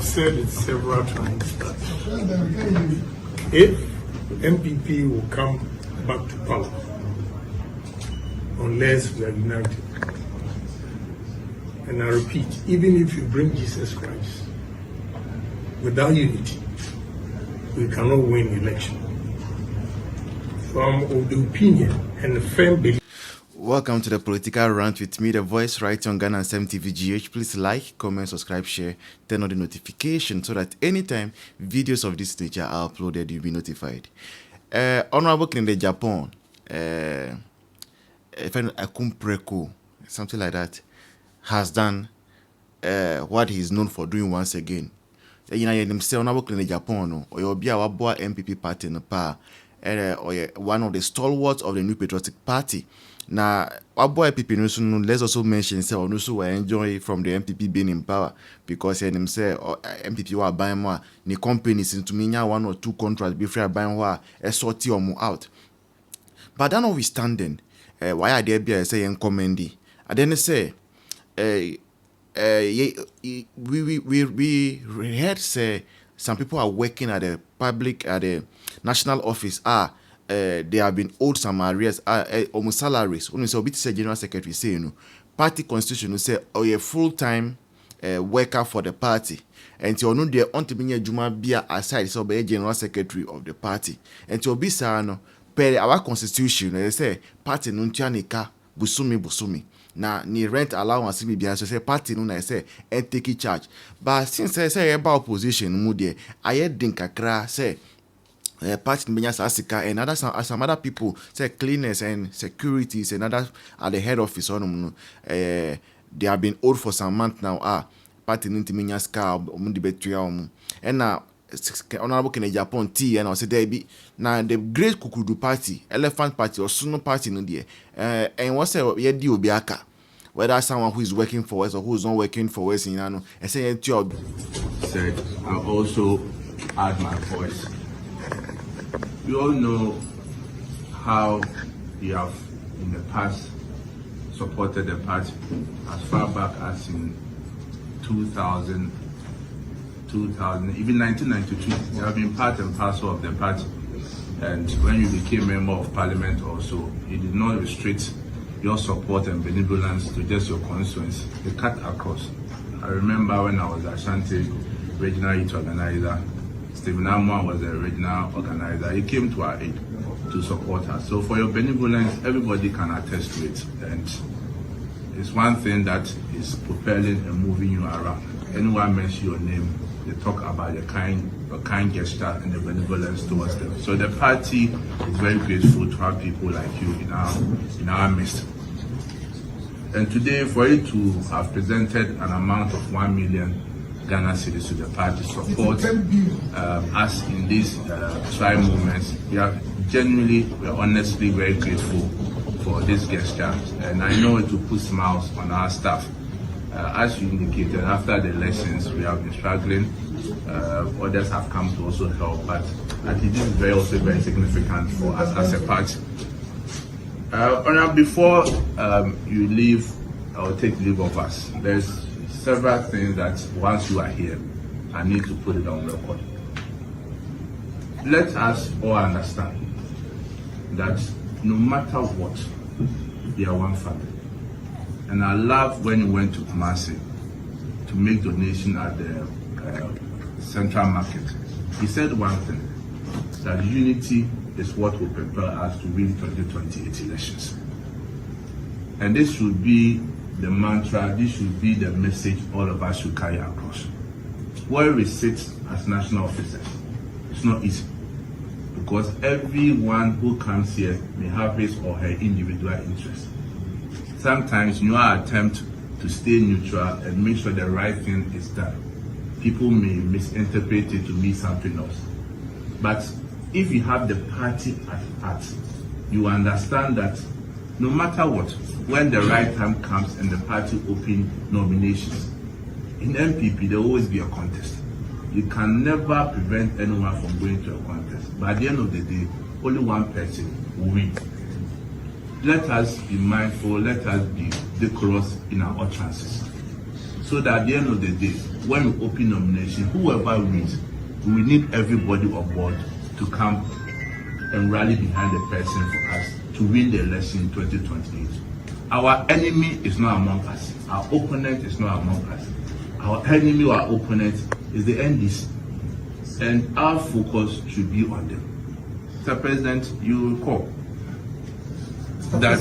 I've said it several times that if NPP will come back to power, unless we are united, and I repeat, even if you bring Jesus Christ, without unity, we cannot win election. So I'm of the opinion and the firm belief. Welcome to the Political Rant with me, the voice right on Ghana 7 TVGH. Please like, comment, subscribe, share, turn on the notification so that anytime videos of this nature are uploaded, you'll be notified. Honorable KENNEDY Agyapong, something like that, has done what he's known for doing once again. Honorable KENNEDY Agyapong, or you'll be our boy NPP party in the power, or one of the stalwarts of the New Patriotic Party. Now, our boy NPP, let's also mention so also enjoy from the NPP being in power because say NPP were buying more the companies into me 1 or 2 contracts before buying more a sortie or more out. But then notwithstanding, why are there be saying commendy? I then say we heard say some people are working at the public at the national office they have been owed some arrears, almost salaries. Only so bit say general secretary say party constitution say a full-time worker for the party. And you know they want to be Juma Bia aside so be general secretary of the party. And to be no per our constitution they say party nuntianika busumi. Na ni rent allowance be so say party no na say and take charge. But since I say about opposition mu there, I think kakra say party and some other people say cleaners and securities and others at the head office they have been owed for some months now. Party nintimenya ska and now Honorable KENNEDY Agyapong T and I say there be now the Great Kukudu Party, Elephant Party or Suno Party no there and what's yedi obiaka whether someone who is working for us or who is not working for us and say job said I also add my voice. We all know how you have in the past supported the party as far back as in 2000, even 1992. You have been part and parcel of the party. And when you became member of parliament also, it did not restrict your support and benevolence to just your constituents. They cut across. I remember when I was Ashanti regional youth organizer, Stephen Amwa was the original organizer. He came to our aid to support us. So for your benevolence, everybody can attest to it. And it's one thing that is propelling and moving you around. Anyone mention your name, they talk about your kind gesture and the benevolence towards them. So the party is very grateful to have people like you in our midst. And today, for you to have presented an amount of 1 million Ghana cedis to the party support us in these trying moments. We are honestly very grateful for this gesture, and I know it will put smiles on our staff. As you indicated, after the elections, we have been struggling. Others have come to also help, but I think this is also very significant for us as a party. Before you leave or take leave of us, there's several things that once you are here, I need to put it on record. Let us all understand that no matter what, we are one family. And I love when you went to Kumasi to make donation at the Central Market. He said one thing, that unity is what will prepare us to win 2028 elections. And this should be the mantra, this should be the message all of us should carry across. Where we sit as national officers, it's not easy because everyone who comes here may have his or her individual interest. Sometimes in your attempt to stay neutral and make sure the right thing is done, people may misinterpret it to mean something else. But if you have the party at heart, you understand that no matter what, when the right time comes and the party open nominations, in NPP there will always be a contest. You can never prevent anyone from going to a contest. But at the end of the day, only one person will win. Let us be mindful, let us be decorous in our utterances. so that at the end of the day, when we open nomination, whoever wins, we need everybody on board to come and rally behind the person for us to win the election in 2028. Our enemy is not among us. Our opponent is not among us. Our enemy or our opponent is the NDC. And our focus should be on them. Mr. President, you recall that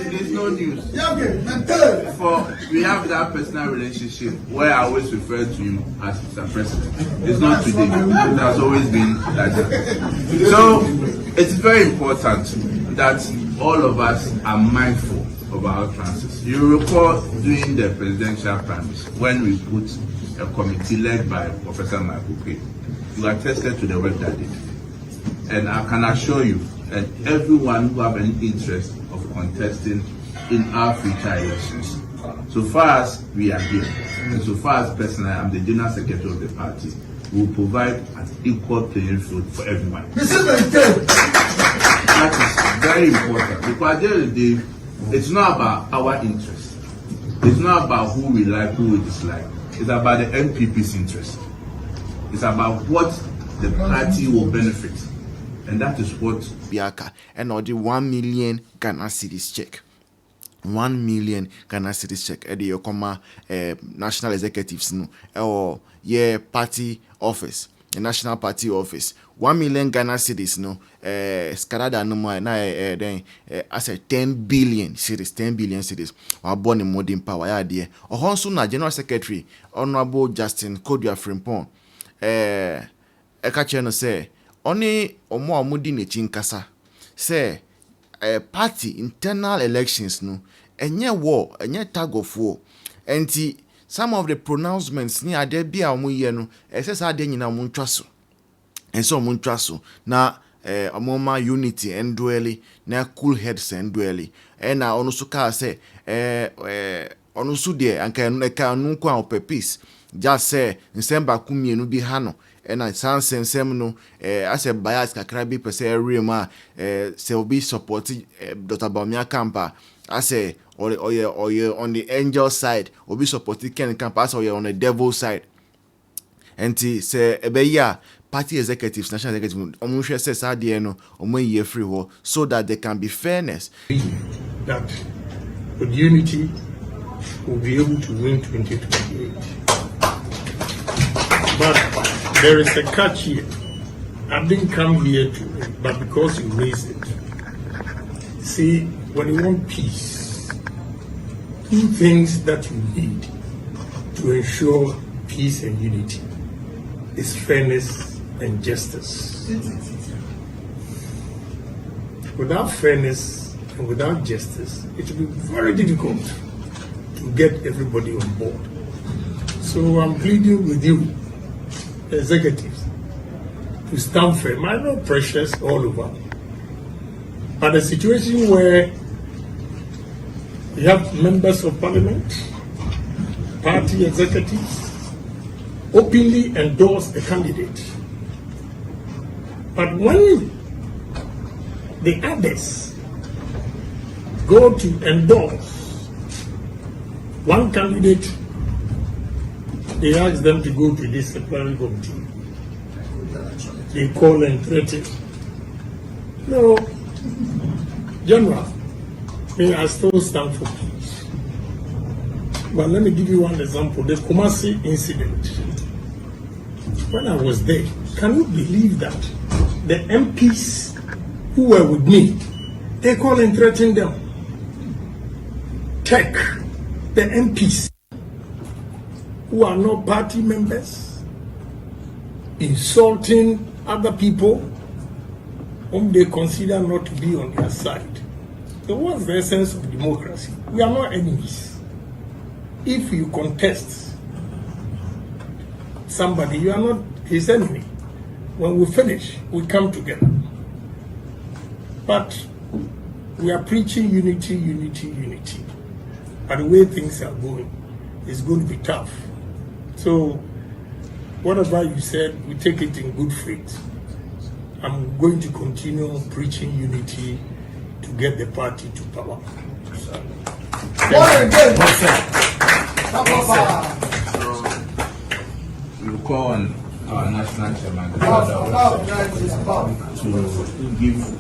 there's no news. For we have that personal relationship where I always refer to you as Mr. President. It's not today. It has always been like that. So it's very important that all of us are mindful of our utterances. You recall during the presidential primaries when we put a committee led by Professor Michael Quay. You attested to the work that they did. And I can assure you, and everyone who have any interest of contesting in our future elections, so far as we are here, and so far as personally I'm the general secretary of the party, we will provide an equal playing field for everyone. That is very important, because at the end of the day, it's not about our interest. It's not about who we like, who we dislike. It's about the NPP's interest. It's about what the party will benefit. And that is what Biaka and or the 1 million Ghana cedis check. 1 million Ghana cedis check at the Yokoma national executives no or party office, a national party office. 1 million Ghana cedis no Skarada no more then as a 10 billion cedis, 10 billion cedis or born in modern power idea. Or also na General Secretary Honorable Justin Kodua Frimpong Ekacheno say only omo amudi ne chinkasa say party internal elections no enye war enye tag of war enti some of the pronouncements ni ade bia omo ye no esesa ade nyina omo ntwa so enso omo ntwa so na omoma unity endwelly na cool heads endwelly na onu so ka say onu so de anka no kwa peace just say nsemba kumienu bi ha no and I sensem no as a bias kakra bi pese rema se obi support Dr. Bawumia Kampa as a or on the angel side obi support Ken Kampa as on the devil side and say ebeya party executives national executives omunhwe say sadie no omoye free ho so that there can be fairness that with unity will be able to win 2028. But there is a catch here. I didn't come here to win, but because you raised it. See, when you want peace, 2 things that you need to ensure peace and unity is fairness and justice. Without fairness and without justice, it will be very difficult to get everybody on board. So I'm pleading with you, executives, to stand firm. I know pressures all over, but a situation where you have members of parliament, party executives, openly endorse a candidate, but when the others go to endorse one candidate, they ask them to go to this disciplinary committee. They call and threaten. No, General, I still stand for peace. But let me give you one example. The Kumasi incident. When I was there, can you believe that the MPs who were with me, they call and threaten them? Check the MPs who are not party members, insulting other people whom they consider not to be on their side. So what's the essence of democracy? We are not enemies. If you contest somebody, you are not his enemy. When we finish, we come together. But we are preaching unity, unity, unity. But the way things are going, it's going to be tough. So, whatever you said, we take it in good faith. I'm going to continue preaching unity to get the party to power. So, we will call on our national chairman to give.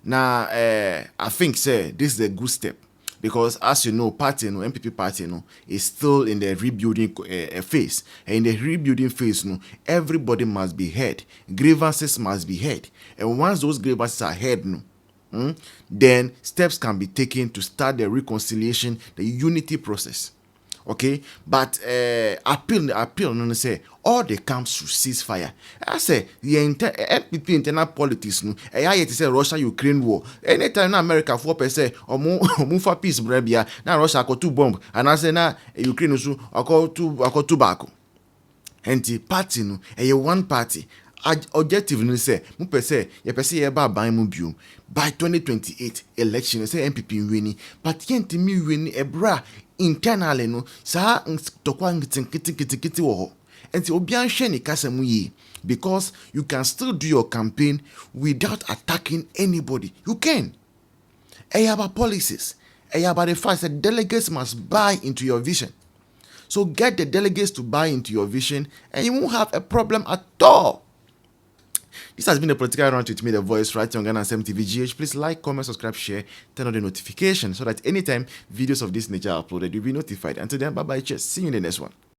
Now, I think, say, this is a good step. Because as you know, party, NPP party, is still in the rebuilding phase. And in the rebuilding phase, everybody must be heard. Grievances must be heard. And once those grievances are heard, then steps can be taken to start the reconciliation, the unity process. Okay, but appeal, no say all the camps should cease fire. I say the NPP internal politics, I yet say Russia-Ukraine war. Anytime na America 4% or more for peace, brebia. Now Russia got 2 bombs, and I say now Ukraine also I got 2 tobacco. Enti party no, one party. Objective no say, mu pese ye pese ye ba ban mu biom by 2028 election say NPP winning, but yenti mi winning ebra internally no sa tokwa nkitikiti wo ho. Enti obi anhwe ni kasam yi, because you can still do your campaign without attacking anybody. You can. About policies, about the fact that delegates must buy into your vision. So get the delegates to buy into your vision and you won't have a problem at all. This has been the Political Round with me, the voice, right on Ghana MTVGH. Please like, comment, subscribe, share, turn on the notification so that anytime videos of this nature are uploaded, you'll be notified. Until then, bye-bye, cheers. See you in the next one.